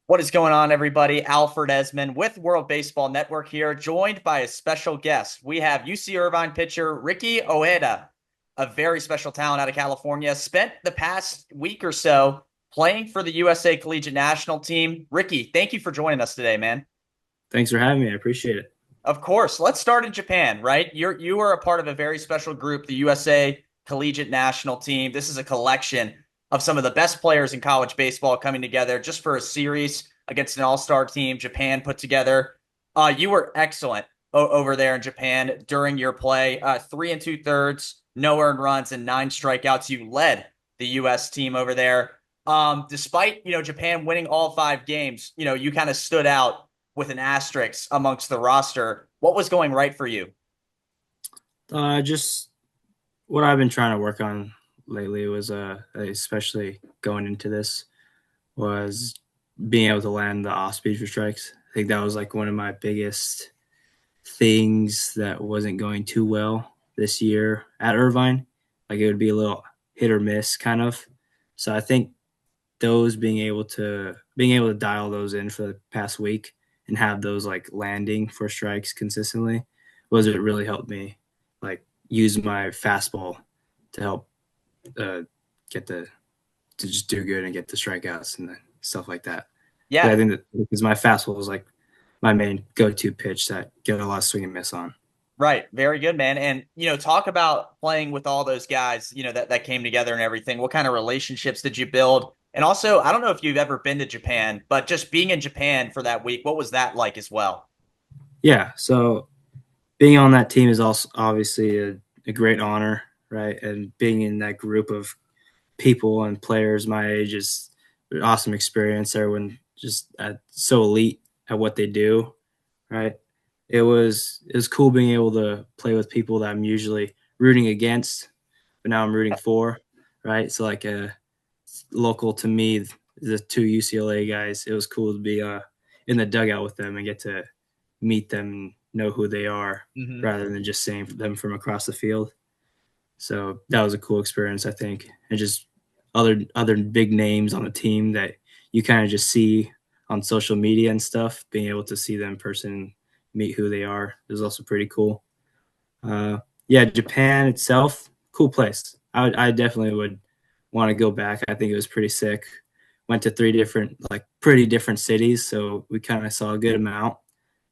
What is going on, everybody? Alfred Ezman with World Baseball Network here, joined by a special guest. We have UC Irvine pitcher Ricky Ojeda, a very special talent out of California. Spent the past week or so playing for the USA Collegiate National Team. Ricky, thank you for joining us today, man. Thanks for having me. I appreciate it. Of course. Let's start in Japan, right? You are a part of a very special group, the USA Collegiate National Team. This is a collection of some of the best players in college baseball coming together just for a series against an all-star team Japan put together. You were excellent over there in Japan during your play. 3 2/3, no earned runs, and 9 strikeouts. You led the U.S. team over there. Despite Japan winning all 5 games, you kind of stood out with an asterisk amongst the roster. What was going right for you? Just what I've been trying to work on lately was, especially going into this, was being able to land the off speed for strikes. I think that was like one of my biggest things that wasn't going too well this year at Irvine. Like it would be a little hit or miss kind of. So I think those being able to dial those in for the past week and have those like landing for strikes consistently was it really helped me like use my fastball to help uh, get the to just do good and get the strikeouts and the stuff like that. But I Yeah, think that because my fastball was like my main go-to pitch that get a lot of swing and miss on. right. Very good, man. And talk about playing with all those guys, that came together and everything. What kind of relationships did you build? And also, I don't know if you've ever been to Japan, but just being in Japan for that week, what was that like as well? Yeah, so being on that team is also obviously a great honor, right? And being in that group of people and players my age is an awesome experience. Everyone just so elite at what they do, right? It was cool being able to play with people that I'm usually rooting against, but now I'm rooting for, right? So like local to me, the two UCLA guys, it was cool to be in the dugout with them and get to meet them and know who they are Hmm. rather than just seeing them from across the field. So that was a cool experience, I think, and just other big names on the team that you kind of just see on social media and stuff. Being able to see them in person, meet who they are, is also pretty cool. Yeah, Japan itself, cool place. I definitely would want to go back. I think it was pretty sick. Went to three different, like pretty different cities, so we kind of saw a good amount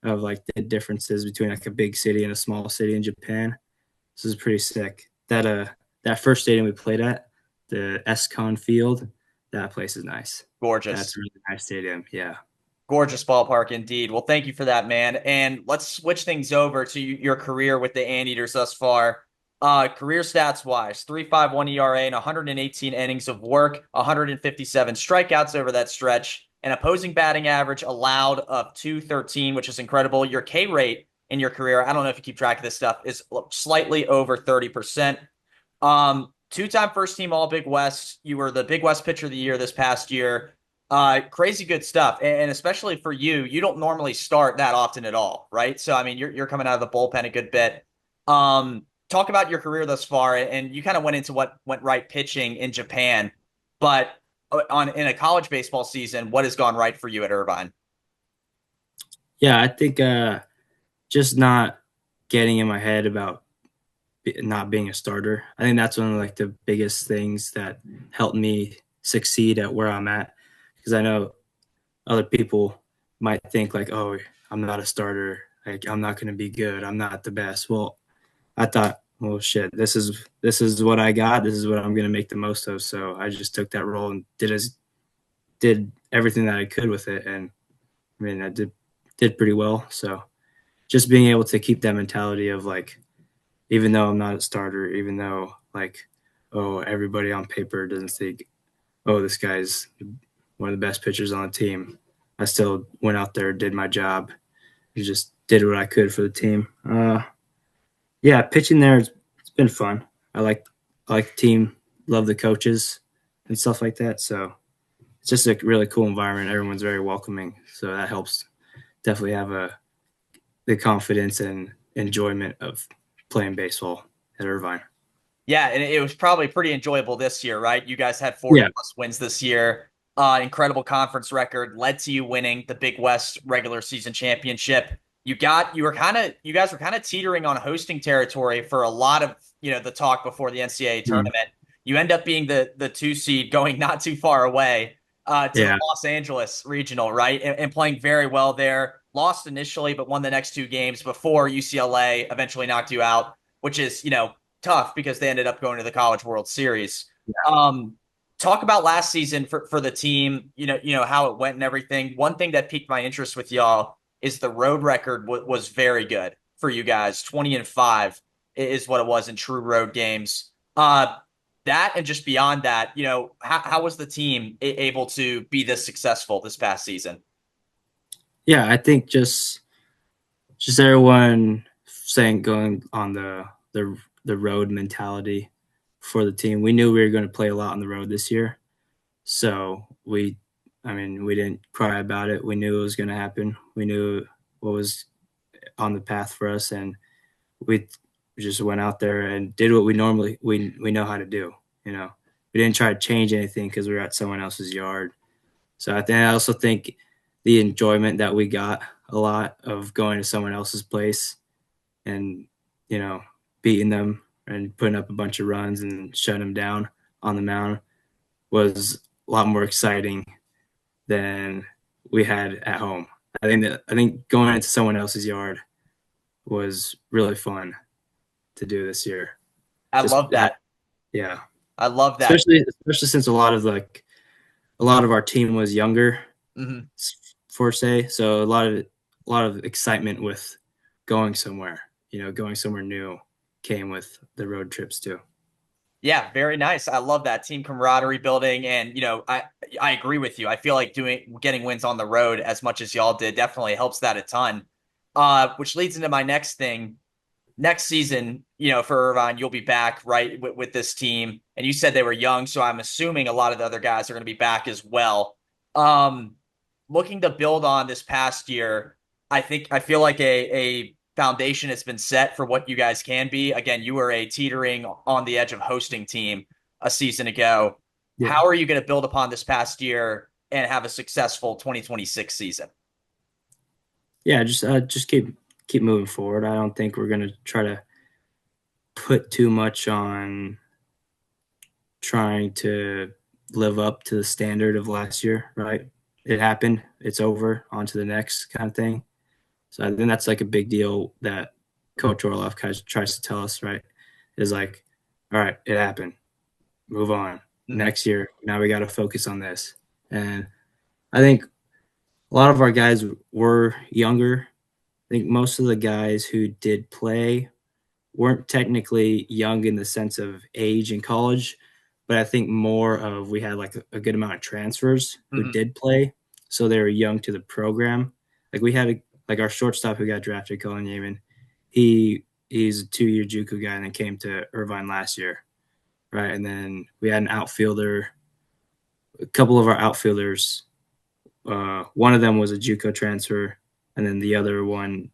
of like the differences between like a big city and a small city in Japan. This is pretty sick. That first stadium we played at, the Escon Field, that place is nice. That's Gorgeous. a really nice stadium. Yeah. Gorgeous ballpark indeed. Well, thank you for that, man. And let's switch things over to your career with the Anteaters thus far. Career stats wise, 3.51 ERA and 118 innings of work, 157 strikeouts over that stretch, an opposing batting average allowed of 213, which is incredible. Your K rate in your career, I don't know if you keep track of this stuff, is slightly over 30%. Two-time first team All Big West. You were the Big West Pitcher of the Year this past year. Crazy good stuff, and especially for you, you don't normally start that often at all, right? So I mean, you're coming out of the bullpen a good bit. Talk about your career thus far, and you kind of went into what went right pitching in Japan, but on in a college baseball season, what has gone right for you at Irvine? Yeah, I think just not getting in my head about not being a starter. I think that's one of like the biggest things that helped me succeed at where I'm at because I know other people might think like, "Oh, I'm not a starter. Like I'm not going to be good. I'm not the best." Well, I thought, "Well, shit. This is what I got. This is what I'm going to make the most of." So I just took that role and did everything that I could with it, and I mean, I did pretty well. So just being able to keep that mentality of like, even though I'm not a starter, even though like, oh, everybody on paper doesn't think, oh, this guy's one of the best pitchers on the team. I still went out there, did my job, and just did what I could for the team. Yeah, pitching there, it's been fun. I like the team, love the coaches and stuff like that. So it's just a really cool environment. Everyone's very welcoming, so that helps definitely have the confidence and enjoyment of playing baseball at Irvine. Yeah, and it was probably pretty enjoyable this year, right? You guys had 40 Yeah, plus wins this year. incredible conference record led to you winning the Big West regular season championship. You guys were kind of teetering on hosting territory for a lot of, the talk before the NCAA Mm. tournament. You end up being the two seed going not too far away to the Yeah. Los Angeles regional, right? And playing very well there. Lost initially, but won the next two games before UCLA eventually knocked you out, which is, tough because they ended up going to the College World Series. Um, Talk about last season for the team, how it went and everything. One thing that piqued my interest with y'all is the road record was very good for you guys. 20-5 is what it was in true road games. That and just beyond that, how was the team able to be this successful this past season? Yeah, I think just everyone saying going on the road mentality for the team. We knew we were going to play a lot on the road this year, so we didn't cry about it. We knew it was going to happen. We knew what was on the path for us, and we just went out there and did what we know how to do. You know, we didn't try to change anything because we were at someone else's yard. So I also think the enjoyment that we got a lot of going to someone else's place and beating them and putting up a bunch of runs and shutting them down on the mound was a lot more exciting than we had at home. I think going into someone else's yard was really fun to do this year. I Just love that. yeah, I love that. especially since a lot of our team was younger, Mhm. for say, so a lot of excitement with going somewhere. Going somewhere new came with the road trips too. Yeah, very nice. I love that team camaraderie building, and I agree with you. I feel like getting wins on the road as much as y'all did definitely helps that a ton. Which leads into my next thing. Next season, for Irvine, you'll be back, right, with this team. And you said they were young, so I'm assuming a lot of the other guys are going to be back as well. Um, Looking to build on this past year, I feel like a foundation has been set for what you guys can be. Again, you were a teetering on the edge of hosting team a season ago. Yeah, How are you going to build upon this past year and have a successful 2026 season? yeah. Just keep moving forward. I don't think we're gonna try to put too much on trying to live up to the standard of last year. Right? It happened. It's over. On to the next kind of thing. So I think that's like a big deal that Coach Orloff kind of tries to tell us. Right? Is like, all right, it happened. Move on. Mhm. Next year, now we got to focus on this. And I think a lot of our guys were younger. I think most of the guys who did play weren't technically young in the sense of age in college, but I think more of we had like a good amount of transfers who Mhm. did play, so they were young to the program. Like we had like our shortstop who got drafted, Colin Yaman. He's a 2-year JUCO guy and then came to Irvine last year, right? And then we had an outfielder. A couple of our outfielders, one of them was a JUCO transfer, and then the other one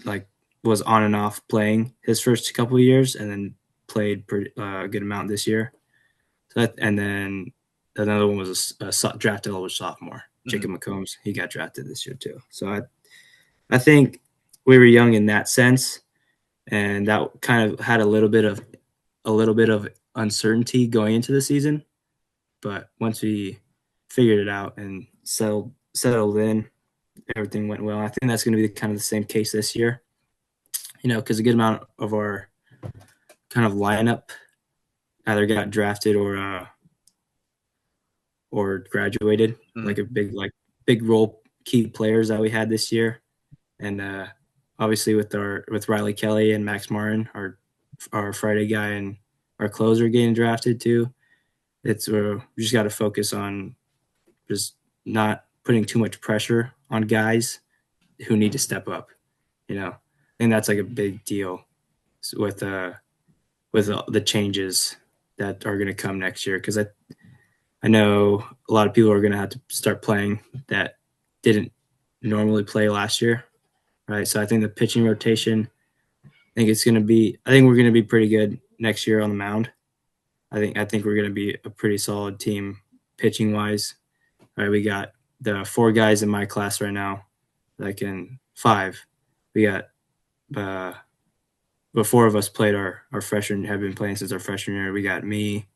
like was on and off playing his first couple of years, and then played a good amount this year. And then another one was a drafted older sophomore, Mhm. Jacob McCombs. He got drafted this year too. So I think we were young in that sense, and that kind of had a little bit of uncertainty going into the season. But once we figured it out and settled in, everything went well. I think that's going to be kind of the same case this year. Because a good amount of our kind of lineup either got drafted or graduated, Mhm. like big role key players that we had this year, and obviously with Riley Kelly and Max Martin, our Friday guy and our closer getting drafted too. We just got to focus on just not putting too much pressure on guys who need to step up. And that's like a big deal with the changes that are going to come next year because I know a lot of people are going to have to start playing that didn't normally play last year, right? So I think the pitching rotation, I think we're going to be pretty good next year on the mound. I think we're going to be a pretty solid team pitching wise. Right, we got the 4 guys in my class right now, like in 5. We got the 4 of us played our freshman, have been playing since our freshman year. We got me,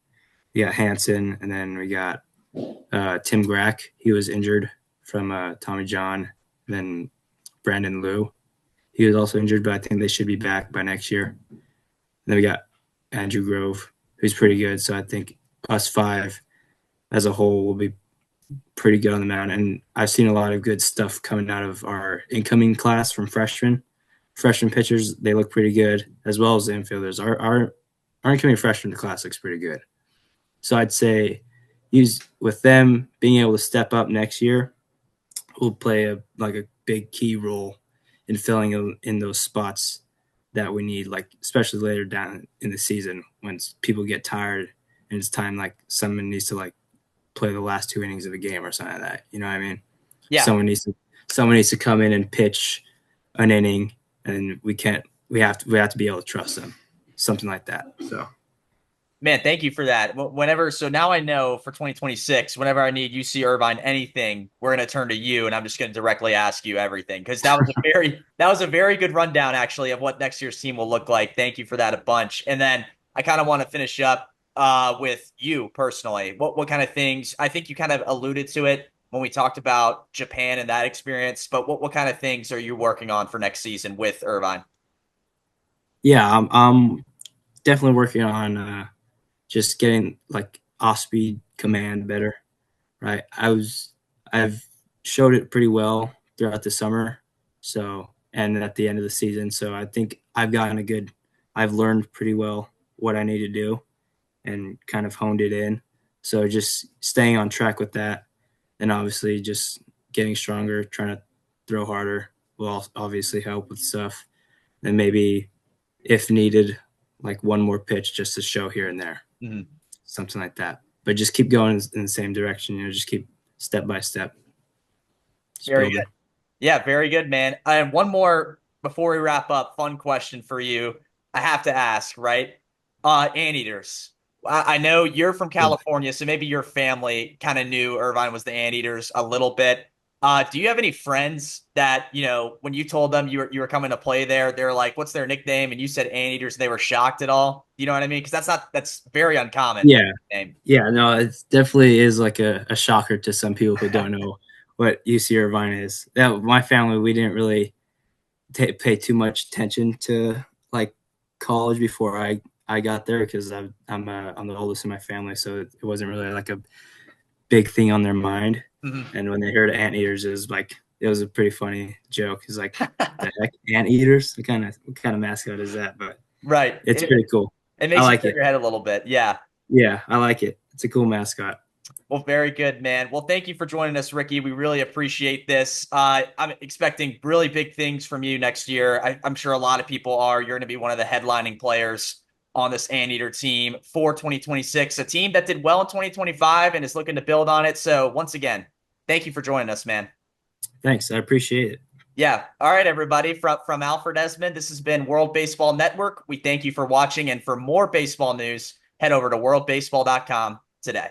we got Hanson, and then we got Tim Grack. He was injured from Tommy John. And then Brandon Liu. He was also injured, but I think they should be back by next year. And then we got Andrew Grove, who's pretty good. So I think us 5 as a whole will be pretty good on the mound. And I've seen a lot of good stuff coming out of our incoming class from freshmen. Freshman pitchers, they look pretty good, as well as the infielders. Our incoming freshman class looks pretty good. So I'd say with them being able to step up next year will play a big key role in filling in those spots that we need, like especially later down in the season when people get tired and it's time like someone needs to like play the last 2 innings of the game or something like that. You know what I mean? Yeah. Someone needs to come in and pitch an inning, and we have to be able to trust them. Something like that. So Man, thank you for that. So now I know for 2026, whenever I need UC Irvine anything, we're going to turn to you, and I'm just going to directly ask you everything because that was a very good rundown actually of what next year's team will look like. Thank you for that a bunch. And then I kind of want to finish up with you personally. What kind of things? I think you kind of alluded to it when we talked about Japan and that experience, but what kind of things are you working on for next season with Irvine? yeah, I'm definitely working on just getting like off speed command better. Right, I've showed it pretty well throughout the summer, so and at the end of the season. So I think I've learned pretty well what I need to do and kind of honed it in. So just staying on track with that, and obviously just getting stronger, trying to throw harder will obviously help with stuff. And maybe if needed, like one more pitch just to show here and there, something like that. But just keep going in the same direction. Just keep step by step. Just Very building. good. Yeah, very good, man. And one more before we wrap up, fun question for you. I have to ask, right? Anteaters. I know you're from California, so maybe your family kind of knew Irvine was the Anteaters a little bit. Do you have any friends that, when you told them you were coming to play there, they're like, what's their nickname? And you said Anteaters, and they were shocked at all. You know what I mean? Because that's very uncommon. Yeah. Name. Yeah. No, it definitely is like a shocker to some people who don't know what UC Irvine is. My family, we didn't really pay too much attention to like college before I got there because I'm the oldest in my family, so it wasn't really like a big thing on their mind. Mm-hmm. And when they heard Anteaters, it was a pretty funny joke. It's like, the heck, Anteaters? What kind of mascot is that? But Right. it's pretty cool. It I makes you like turn it. your head a little bit. Yeah. Yeah, I like it. It's a cool mascot. Well, very good, man. Well, thank you for joining us, Ricky. We really appreciate this. I'm expecting really big things from you next year. I'm sure a lot of people are. You're going to be one of the headlining players on this Anteater team for 2026, a team that did well in 2025 and is looking to build on it. So once again, thank you for joining us, man. Thanks. I appreciate it. Yeah. All right, everybody. From Alfred Ezman, this has been World Baseball Network. We thank you for watching. And for more baseball news, head over to worldbaseball.com today.